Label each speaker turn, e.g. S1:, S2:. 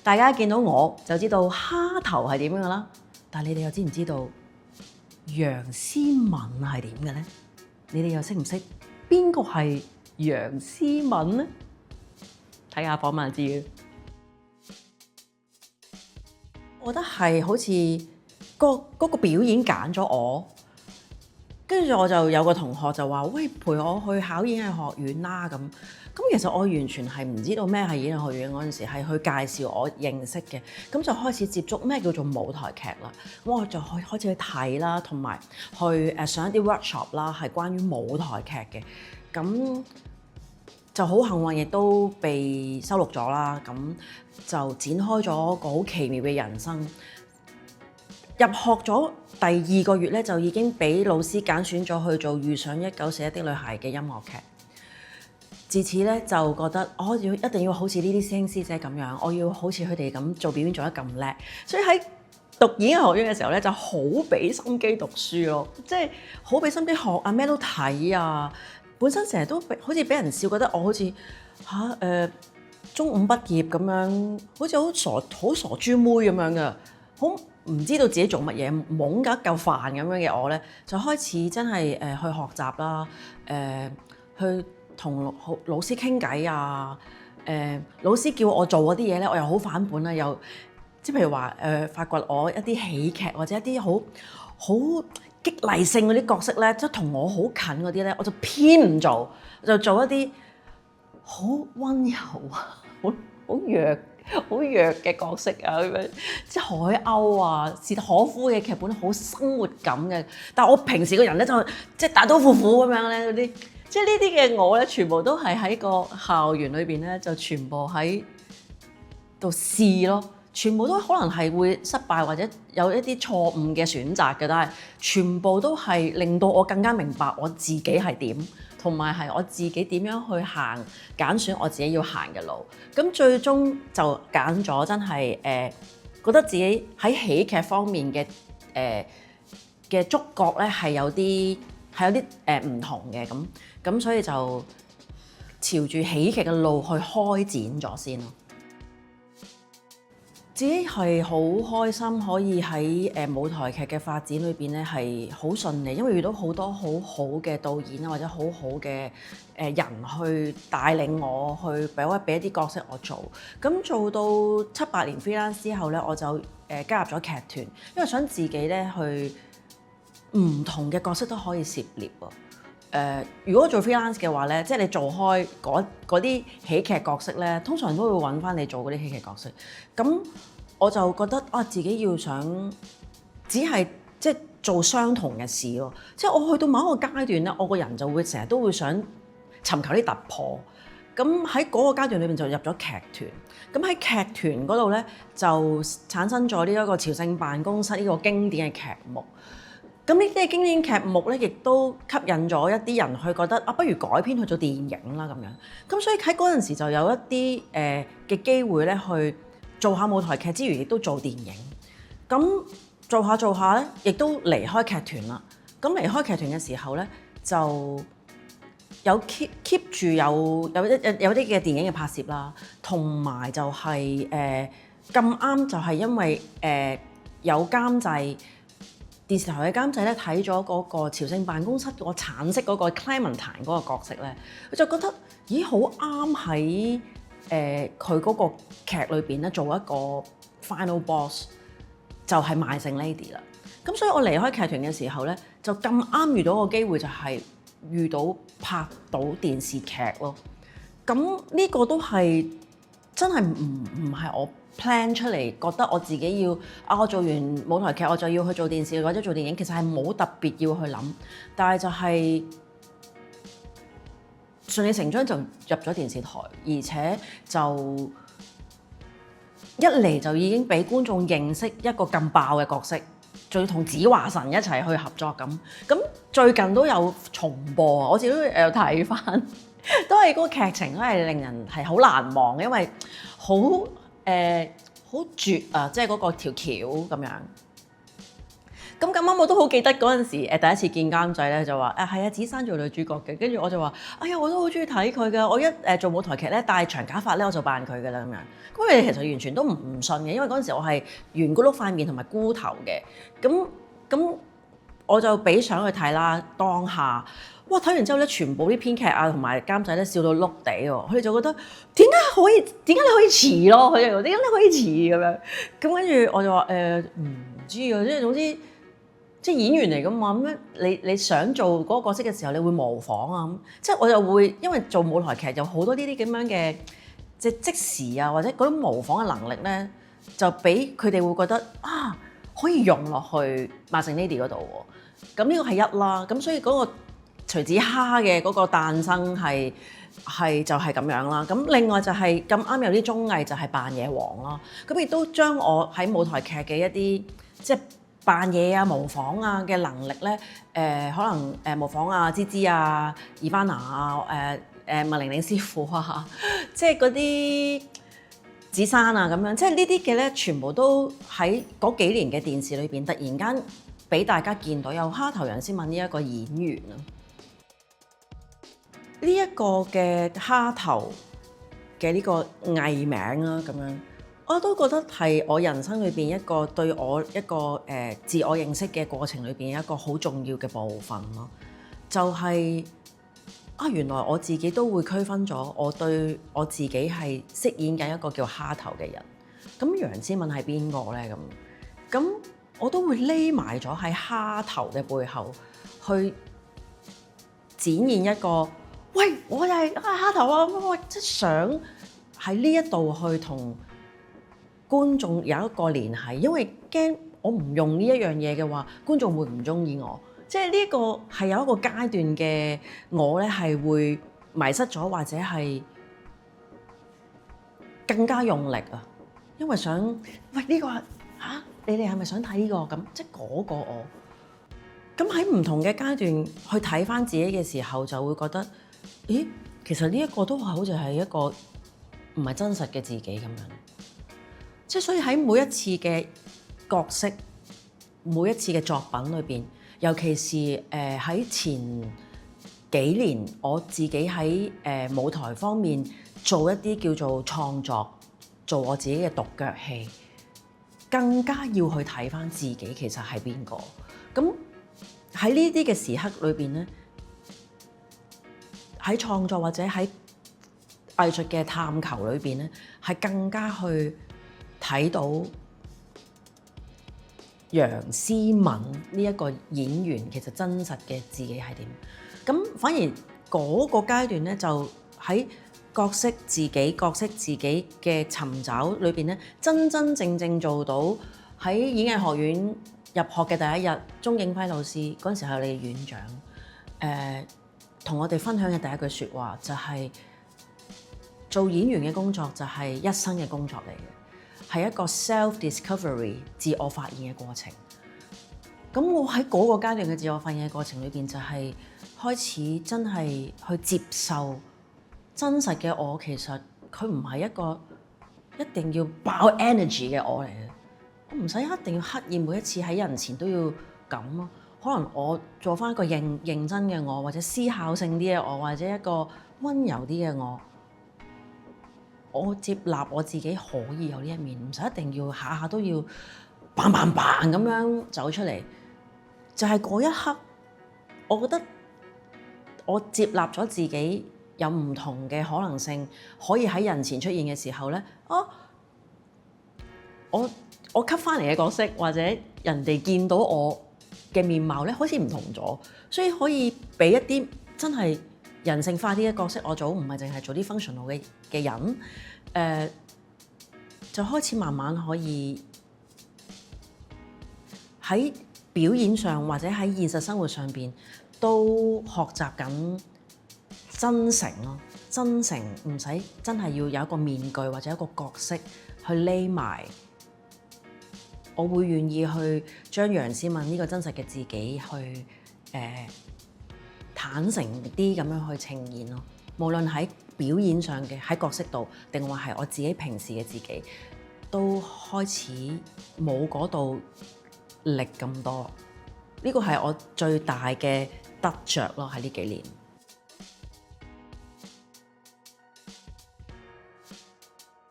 S1: 大家見到我就知道蝦頭係點樣㗎啦，但係你哋又知唔知道楊思敏係點嘅咧？你哋又識唔識邊個係楊思敏咧？睇下訪問就知。我覺得係好似嗰個表演揀咗我，跟住我就有個同學就話：喂，陪我去考演藝學院啦咁。咁其實我完全係唔知道咩係演藝學院嗰陣時，係佢介紹我認識嘅，咁就開始接觸咩叫做舞台劇啦。咁我就開始去睇啦，同埋去上一啲 workshop 啦，係關於舞台劇嘅。咁就好幸運，亦都被收錄咗啦。咁就展開咗個好奇妙嘅人生。入學咗第2個月咧，就已經俾老師揀選咗去做《遇上1941的女孩》嘅音樂劇。自此咧就覺得我一定要好似呢啲師兄師姐咁樣，我要好似佢哋咁做表演做得咁叻。所以喺讀演藝學院嘅時候咧，就好俾心機讀書咯，即係好俾心機學啊，咩都睇啊。本身成日都好似俾人笑，覺得我好似中五畢業咁樣，好似好傻豬妹咁樣嘅，好唔知道自己做乜嘢，懵㗎一嚿飯咁樣嘅我咧，就開始真係去學習啦，去同老師傾偈啊，老師叫我做嗰啲嘢咧，我又好反叛啦，又即係譬如話發掘我一啲喜劇或者一啲好激勵性嗰啲角色咧，即係同我好近嗰啲咧，我就偏唔做，就做一啲好溫柔啊，好弱嘅角色啊，咁樣即係海鷗啊，史特可夫嘅劇本好生活感嘅，但係我平時個人咧就即係大刀闊斧咁樣咧嗰啲。即係呢啲嘅我咧，全部都係喺個校園裏邊咧，就全部喺度試咯。全部都可能係會失敗或者有一啲錯誤嘅選擇嘅，但係全部都係令到我更加明白我自己係點，同埋係我自己點樣去行揀選我自己要行嘅路。咁最終就揀咗真係覺得自己喺喜劇方面嘅觸覺咧係有啲唔同嘅咁，所以就朝住喜劇嘅路去開展咗先咯。自己係好開心，可以喺舞台劇嘅發展裏邊咧係好順利，因為遇到好多好好嘅導演啊，或者好好嘅人去帶領我，去俾一啲角色我做。咁做到7、8年 freelance 之後咧，我就加入咗劇團，因為想自己咧去唔同嘅角色都可以涉獵喎。如果做 freelance 嘅話咧，即係你做開嗰啲喜劇角色咧，通常都會揾翻你做嗰啲喜劇角色。咁我就覺得自己要想只係即係做相同嘅事咯。即係我去到某一個階段咧，我個人就會成日都會想尋求啲突破。咁喺嗰個階段裏邊就入咗劇團。咁喺劇團嗰度咧就產生咗呢一個朝聖辦公室呢個經典嘅劇目。咁呢啲經典劇目咧，亦都吸引咗一啲人去覺得不如改編去做電影啦咁樣。咁所以喺嗰陣時就有一啲嘅機會咧，去做下舞台劇之餘，亦都做電影。咁做下咧，亦都離開劇團啦。咁離開劇團嘅時候咧，就有 keep 住有啲嘅電影嘅拍攝啦，同埋就係咁啱就係因為有監製。電視台嘅監製咧睇咗嗰個朝聖辦公室個橙色嗰個 Clementine 嗰個角色咧，佢就覺得咦好啱喺佢嗰個劇裏邊咧做一個 final boss， 就係賣剩 Lady 啦。咁所以我離開劇團嘅時候咧，就咁啱遇到個機會，就係遇到拍到電視劇咯。咁呢個都係真係唔係我 plan 出嚟，覺得我自己要我做完舞台劇我就要去做電視或者做電影，其實係冇特別要去諗，但係就係順理成章就入咗電視台，而且就一嚟就已經俾觀眾認識一個咁爆嘅角色，仲要同子華神一齊去合作咁。咁最近都有重播啊，我自己都有睇翻，都係嗰個劇情都係令人係好難忘，因為好絕啊！即係嗰個條橋咁樣。咁啱我都好記得嗰陣時，第一次見監製咧就話係啊，子珊做女主角嘅，跟住我就話哎呀我都好中意睇佢㗎，我一做舞台劇咧戴長假髮咧我就扮佢㗎啦咁樣。咁佢哋其實完全都唔信嘅，因為嗰陣時我係圓咕碌塊面同埋菇頭嘅，咁我就俾相去睇啦，當下。哇！睇完之後咧，全部啲編劇啊同埋監製咧笑到碌地喎，佢哋就覺得點解你可以遲咯？佢哋話點解你可以遲咁樣？咁跟住我就話唔知啊，即係總之即係演員嚟㗎嘛，咁你想做嗰個角色嘅時候，你會模仿啊咁，即係我就會因為做舞台劇有好多呢啲咁樣嘅即時啊或者嗰種模仿嘅能力咧，就俾佢哋會覺得啊可以用落去《萬聖 Lady》嗰度喎。咁呢個係一啦，咁所以嗰個徐子蝦嘅嗰個誕生係就係咁樣啦。咁另外就係咁啱有啲綜藝就係扮嘢王啦。咁亦都將我喺舞台劇嘅一啲即係扮嘢啊、模仿啊嘅能力咧，可能模仿啊、芝芝啊、Ivana 啊、麥玲玲師傅啊，即係嗰啲子珊啊咁樣，即係呢啲嘅咧，全部都喺嗰幾年嘅電視裏邊，突然間俾大家見到有蝦頭楊思敏呢一個演員啊。呢一個嘅蝦頭嘅呢個藝名啦，咁樣我都覺得係我人生裏邊一個對我一個自我認識嘅過程裏邊一個好重要嘅部分咯。就係原來我自己都會區分咗，我對我自己係飾演緊一個叫蝦頭嘅人。咁楊思敏係邊個咧？咁我都會匿埋咗喺蝦頭嘅背後去展現一個。喂，我就係蝦頭啊！我即係想喺呢一度去同觀眾有一個聯繫，因為驚我唔用呢一樣嘢嘅話，觀眾會唔中意我。即係呢個係有一個階段嘅我咧，係會迷失咗，或者係更加用力啊！因為想喂呢個你哋係咪想睇呢個咁？即係嗰個我。咁喺唔同嘅階段去睇返自己嘅時候，就會覺得。咦，其實呢一個都係好似係一個唔係真實嘅自己咁樣，即係所以喺每一次嘅角色、每一次嘅作品裏邊，尤其是喺前幾年我自己喺舞台方面做一啲叫做創作，做我自己嘅獨腳戲，更加要去睇返自己其實係邊個。咁喺呢啲嘅時刻裏邊咧。喺創作或者喺藝術嘅探求裏邊咧，係更加去睇到楊思敏呢一個演員其實真實嘅自己係點。咁反而嗰個階段咧，就喺角色自己嘅尋找裏邊咧，真真正正做到喺演藝學院入學嘅第一日，鐘景輝老師嗰陣時係我哋嘅院長，同我哋分享嘅第一句説話就係做演員嘅工作就係一生嘅工作嚟嘅，係一個 self-discovery 自我發現嘅過程。咁我喺嗰個階段嘅自我發現嘅過程裏邊，就係開始真係去接受真實嘅我，其實佢唔係一個一定要爆 energy 嘅我嚟嘅，我唔使一定要刻意每一次喺人前都要咁咯。可能我做返一個認真嘅我，或者思考性啲嘅我，或者一個溫柔啲嘅我，我接納我自己可以有呢一面，唔使一定要下下都要嘭嘭嘭咁樣走出嚟。就係嗰一刻，我覺得我接納咗自己有唔同嘅可能性，可以喺人前出現嘅時候咧，我吸返嚟嘅角色，或者人哋見到我嘅面貌咧，好似唔同咗，所以可以俾一啲真係人性化啲嘅角色我做，唔係淨係做啲 functional 嘅人，就開始慢慢可以喺表演上或者喺現實生活上邊都學習緊真誠咯，真誠唔使真係要有一個面具或者一個角色去匿埋。我會願意去將楊思敏呢個真實嘅自己去坦誠啲咁樣去呈現咯。無論喺表演上嘅喺角色度，定話係我自己平時嘅自己，都開始冇嗰度力咁多。呢個係我最大嘅得着咯，喺呢幾年。